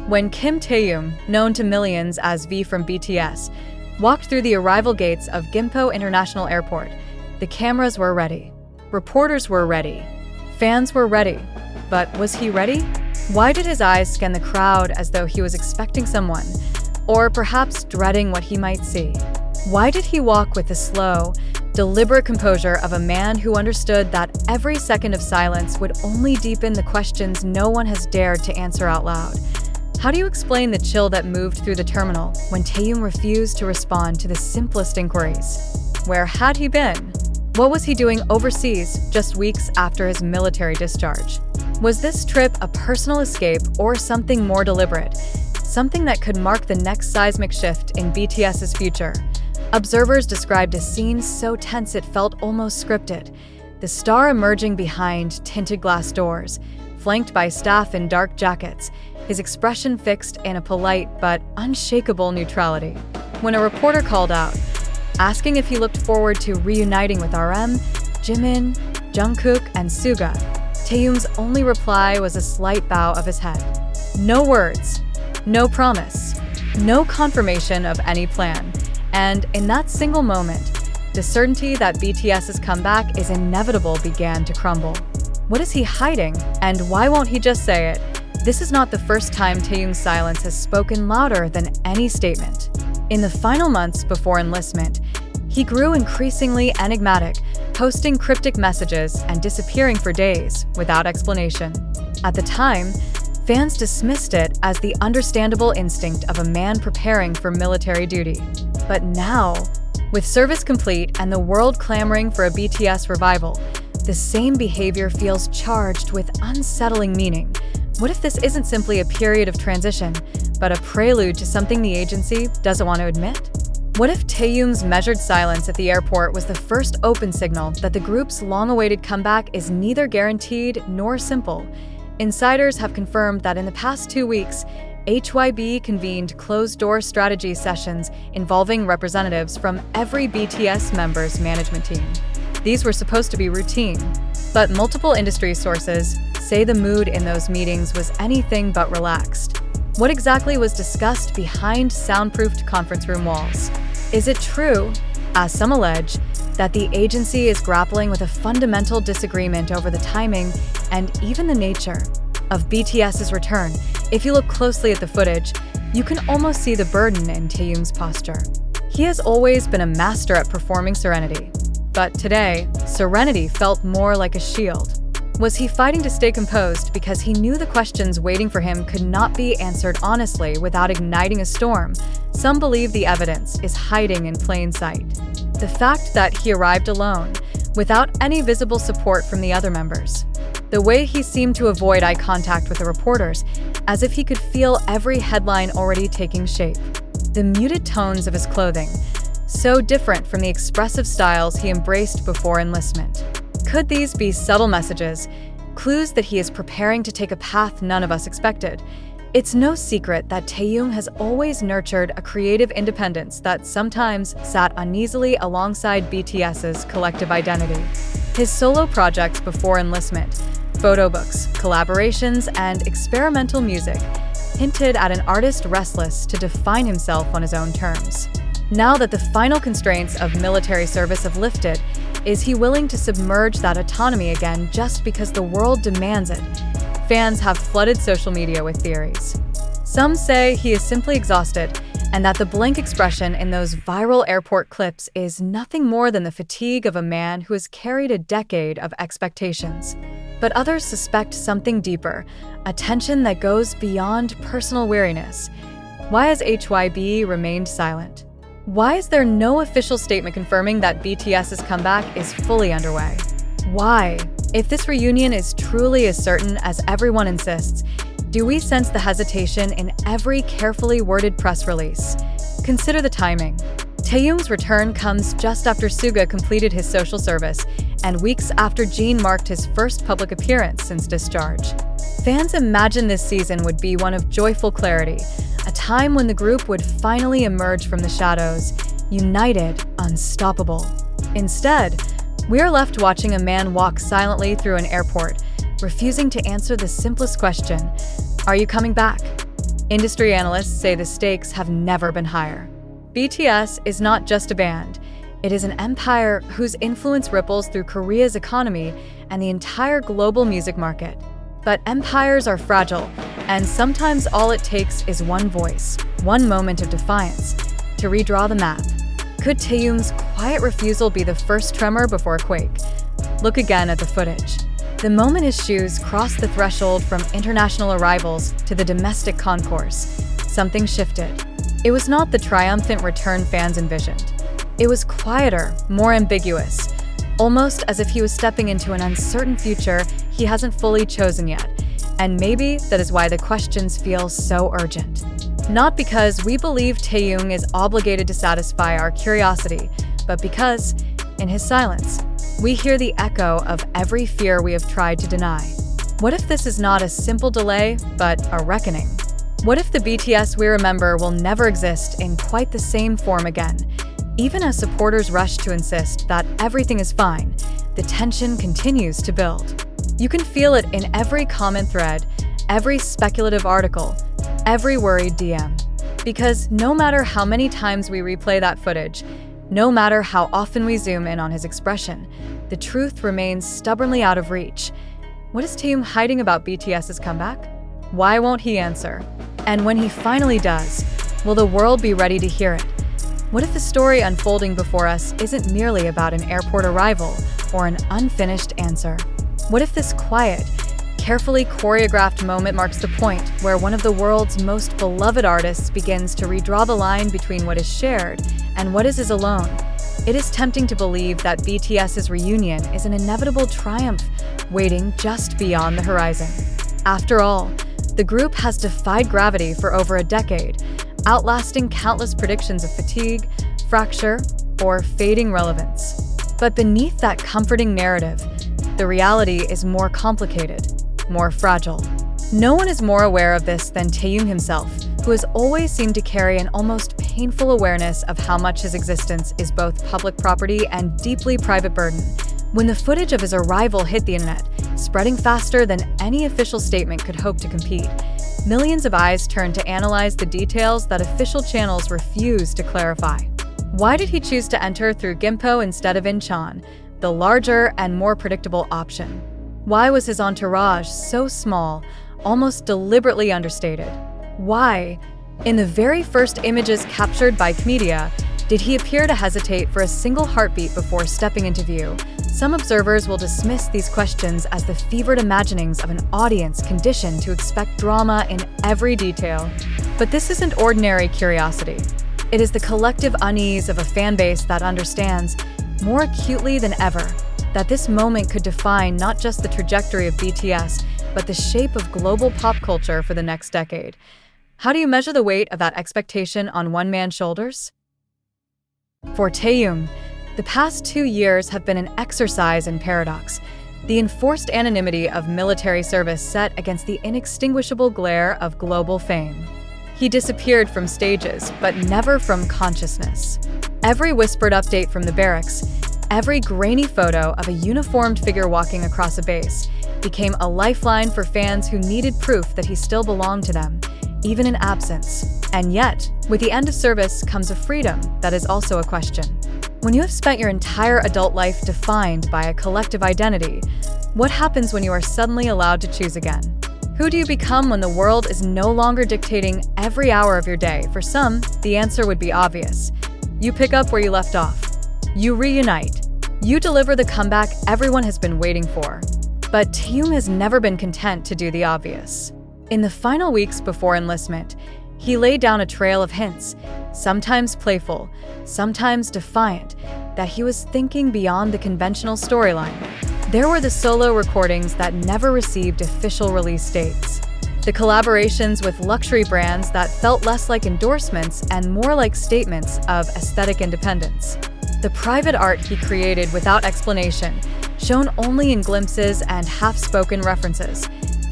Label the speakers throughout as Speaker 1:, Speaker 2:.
Speaker 1: When Kim Taehyung, known to millions as V from BTS, walked through the arrival gates of Gimpo International Airport, the cameras were ready. Reporters were ready. Fans were ready. But was he ready? Why did his eyes scan the crowd as though he was expecting someone, or perhaps dreading what he might see? Why did he walk with the slow, deliberate composure of a man who understood that every second of silence would only deepen the questions no one has dared to answer out loud? How do you explain the chill that moved through the terminal when Taehyung refused to respond to the simplest inquiries? Where had he been? What was he doing overseas just weeks after his military discharge? Was this trip a personal escape or something more deliberate? Something that could mark the next seismic shift in BTS's future? Observers described a scene so tense it felt almost scripted. The star emerging behind tinted glass doors, flanked by staff in dark jackets, his expression fixed in a polite but unshakable neutrality. When a reporter called out, asking if he looked forward to reuniting with RM, Jimin, Jungkook, and Suga, Taehyung's only reply was a slight bow of his head. No words, no promise, no confirmation of any plan. And in that single moment, the certainty that BTS's comeback is inevitable began to crumble. What is he hiding, and why won't he just say it? This is not the first time Taehyung's silence has spoken louder than any statement. In the final months before enlistment, he grew increasingly enigmatic, posting cryptic messages and disappearing for days without explanation. At the time, fans dismissed it as the understandable instinct of a man preparing for military duty. But now, with service complete and the world clamoring for a BTS revival, the same behavior feels charged with unsettling meaning. What if this isn't simply a period of transition, but a prelude to something the agency doesn't want to admit? What if Taehyung's measured silence at the airport was the first open signal that the group's long-awaited comeback is neither guaranteed nor simple? Insiders have confirmed that in the past 2 weeks, HYB convened closed-door strategy sessions involving representatives from every BTS member's management team. These were supposed to be routine, but multiple industry sources say the mood in those meetings was anything but relaxed. What exactly was discussed behind soundproofed conference room walls? Is it true, as some allege, that the agency is grappling with a fundamental disagreement over the timing and even the nature of BTS's return? If you look closely at the footage, you can almost see the burden in Taehyung's posture. He has always been a master at performing serenity, but today, serenity felt more like a shield. Was he fighting to stay composed because he knew the questions waiting for him could not be answered honestly without igniting a storm? Some believe the evidence is hiding in plain sight. The fact that he arrived alone, without any visible support from the other members. The way he seemed to avoid eye contact with the reporters, as if he could feel every headline already taking shape. The muted tones of his clothing, so different from the expressive styles he embraced before enlistment. Could these be subtle messages, clues that he is preparing to take a path none of us expected? It's no secret that Taehyung has always nurtured a creative independence that sometimes sat uneasily alongside BTS's collective identity. His solo projects before enlistment, photo books, collaborations, and experimental music hinted at an artist restless to define himself on his own terms. Now that the final constraints of military service have lifted, is he willing to submerge that autonomy again just because the world demands it? Fans have flooded social media with theories. Some say he is simply exhausted, and that the blank expression in those viral airport clips is nothing more than the fatigue of a man who has carried a decade of expectations. But others suspect something deeper, a tension that goes beyond personal weariness. Why has HYB remained silent? Why is there no official statement confirming that BTS's comeback is fully underway? Why? If this reunion is truly as certain as everyone insists, do we sense the hesitation in every carefully worded press release? Consider the timing. Taehyung's return comes just after Suga completed his social service and weeks after Jin marked his first public appearance since discharge. Fans imagined this season would be one of joyful clarity, a time when the group would finally emerge from the shadows, united, unstoppable. Instead, we are left watching a man walk silently through an airport, refusing to answer the simplest question: are you coming back? Industry analysts say the stakes have never been higher. BTS is not just a band. It is an empire whose influence ripples through Korea's economy and the entire global music market. But empires are fragile, and sometimes all it takes is one voice, one moment of defiance, to redraw the map. Could Taehyung's quiet refusal be the first tremor before a quake? Look again at the footage. The moment his shoes crossed the threshold from international arrivals to the domestic concourse, something shifted. It was not the triumphant return fans envisioned. It was quieter, more ambiguous, almost as if he was stepping into an uncertain future he hasn't fully chosen yet. And maybe that is why the questions feel so urgent. Not because we believe Taehyung is obligated to satisfy our curiosity, but because, in his silence, we hear the echo of every fear we have tried to deny. What if this is not a simple delay, but a reckoning? What if the BTS we remember will never exist in quite the same form again? Even as supporters rush to insist that everything is fine, the tension continues to build. You can feel it in every comment thread, every speculative article, every worried DM. Because no matter how many times we replay that footage, no matter how often we zoom in on his expression, the truth remains stubbornly out of reach. What is Taehyung hiding about BTS's comeback? Why won't he answer? And when he finally does, will the world be ready to hear it? What if the story unfolding before us isn't merely about an airport arrival or an unfinished answer? What if this quiet, carefully choreographed moment marks the point where one of the world's most beloved artists begins to redraw the line between what is shared and what is alone? It is tempting to believe that BTS's reunion is an inevitable triumph waiting just beyond the horizon. After all, the group has defied gravity for over a decade, outlasting countless predictions of fatigue, fracture, or fading relevance. But beneath that comforting narrative, the reality is more complicated, more fragile. No one is more aware of this than Taehyung himself, who has always seemed to carry an almost painful awareness of how much his existence is both public property and deeply private burden. When the footage of his arrival hit the internet, spreading faster than any official statement could hope to compete, millions of eyes turned to analyze the details that official channels refused to clarify. Why did he choose to enter through Gimpo instead of Incheon, the larger and more predictable option? Why was his entourage so small, almost deliberately understated? Why, in the very first images captured by media, did he appear to hesitate for a single heartbeat before stepping into view? Some observers will dismiss these questions as the fevered imaginings of an audience conditioned to expect drama in every detail. But this isn't ordinary curiosity. It is the collective unease of a fan base that understands, more acutely than ever, that this moment could define not just the trajectory of BTS, but the shape of global pop culture for the next decade. How do you measure the weight of that expectation on one man's shoulders? For Taehyung, the past 2 years have been an exercise in paradox, the enforced anonymity of military service set against the inextinguishable glare of global fame. He disappeared from stages, but never from consciousness. Every whispered update from the barracks, every grainy photo of a uniformed figure walking across a base, became a lifeline for fans who needed proof that he still belonged to them, even in absence. And yet, with the end of service comes a freedom that is also a question. When you have spent your entire adult life defined by a collective identity, what happens when you are suddenly allowed to choose again? Who do you become when the world is no longer dictating every hour of your day? For some, the answer would be obvious. You pick up where you left off. You reunite. You deliver the comeback everyone has been waiting for. But Taehyung has never been content to do the obvious. In the final weeks before enlistment, he laid down a trail of hints, sometimes playful, sometimes defiant, that he was thinking beyond the conventional storyline. There were the solo recordings that never received official release dates. The collaborations with luxury brands that felt less like endorsements and more like statements of aesthetic independence. The private art he created without explanation, shown only in glimpses and half-spoken references.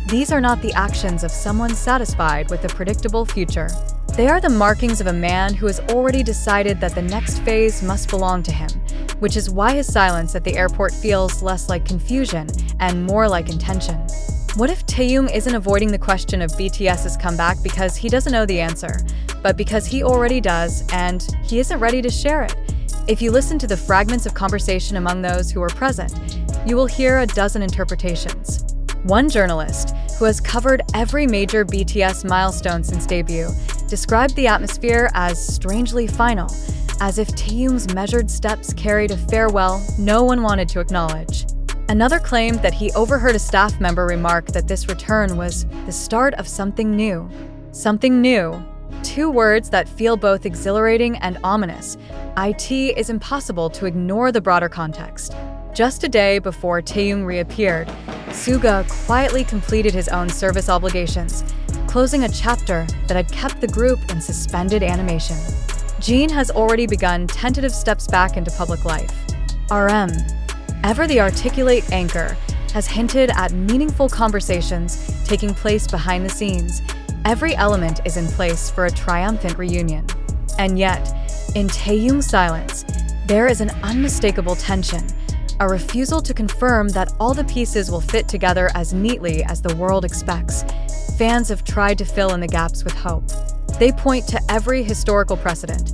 Speaker 1: These are not the actions of someone satisfied with a predictable future. They are the markings of a man who has already decided that the next phase must belong to him, which is why his silence at the airport feels less like confusion and more like intention. What if Taehyung isn't avoiding the question of BTS's comeback because he doesn't know the answer, but because he already does and he isn't ready to share it? If you listen to the fragments of conversation among those who were present, you will hear a dozen interpretations. One journalist, who has covered every major BTS milestone since debut, described the atmosphere as strangely final, as if Taehyung's measured steps carried a farewell no one wanted to acknowledge. Another claimed that he overheard a staff member remark that this return was the start of something new. Something new. Two words that feel both exhilarating and ominous. It is impossible to ignore the broader context. Just a day before Taehyung reappeared, Suga quietly completed his own service obligations, closing a chapter that had kept the group in suspended animation. Jin has already begun tentative steps back into public life. RM, ever the articulate anchor, has hinted at meaningful conversations taking place behind the scenes. Every element is in place for a triumphant reunion. And yet, in Taehyung's silence, there is an unmistakable tension, a refusal to confirm that all the pieces will fit together as neatly as the world expects. Fans have tried to fill in the gaps with hope. They point to every historical precedent.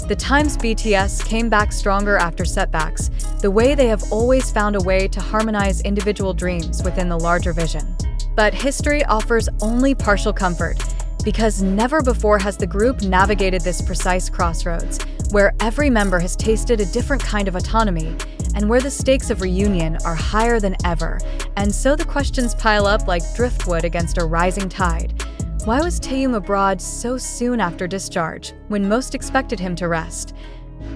Speaker 1: The times BTS came back stronger after setbacks, the way they have always found a way to harmonize individual dreams within the larger vision. But history offers only partial comfort, because never before has the group navigated this precise crossroads, where every member has tasted a different kind of autonomy, and where the stakes of reunion are higher than ever, and so the questions pile up like driftwood against a rising tide. Why was Taehyung abroad so soon after discharge, when most expected him to rest?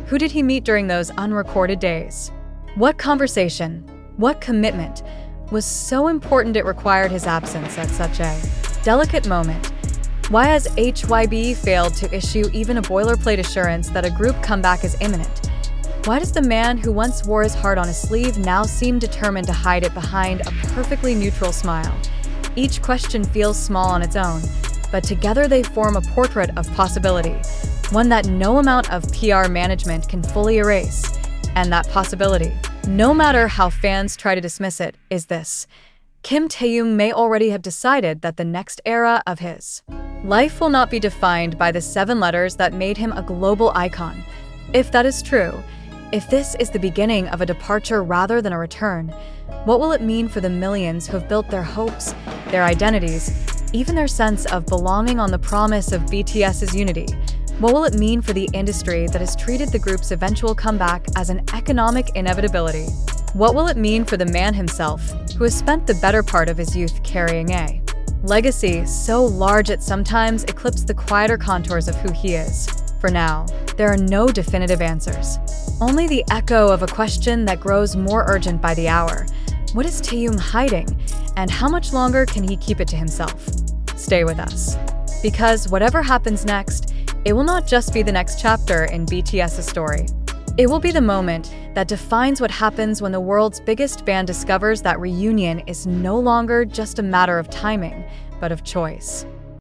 Speaker 1: Who did he meet during those unrecorded days? What conversation, what commitment, was so important it required his absence at such a delicate moment? Why has HYB failed to issue even a boilerplate assurance that a group comeback is imminent? Why does the man who once wore his heart on his sleeve now seem determined to hide it behind a perfectly neutral smile? Each question feels small on its own, but together they form a portrait of possibility, one that no amount of PR management can fully erase. And that possibility, no matter how fans try to dismiss it, is this: Kim Taehyung may already have decided that the next era of his life will not be defined by the 7 letters that made him a global icon. If that is true, if this is the beginning of a departure rather than a return, what will it mean for the millions who have built their hopes, their identities, even their sense of belonging on the promise of BTS's unity? What will it mean for the industry that has treated the group's eventual comeback as an economic inevitability? What will it mean for the man himself, who has spent the better part of his youth carrying a legacy so large it sometimes eclipses the quieter contours of who he is? For now, there are no definitive answers. Only the echo of a question that grows more urgent by the hour. What is Taehyung hiding, and how much longer can he keep it to himself? Stay with us, because whatever happens next, it will not just be the next chapter in BTS's story. It will be the moment that defines what happens when the world's biggest band discovers that reunion is no longer just a matter of timing, but of choice.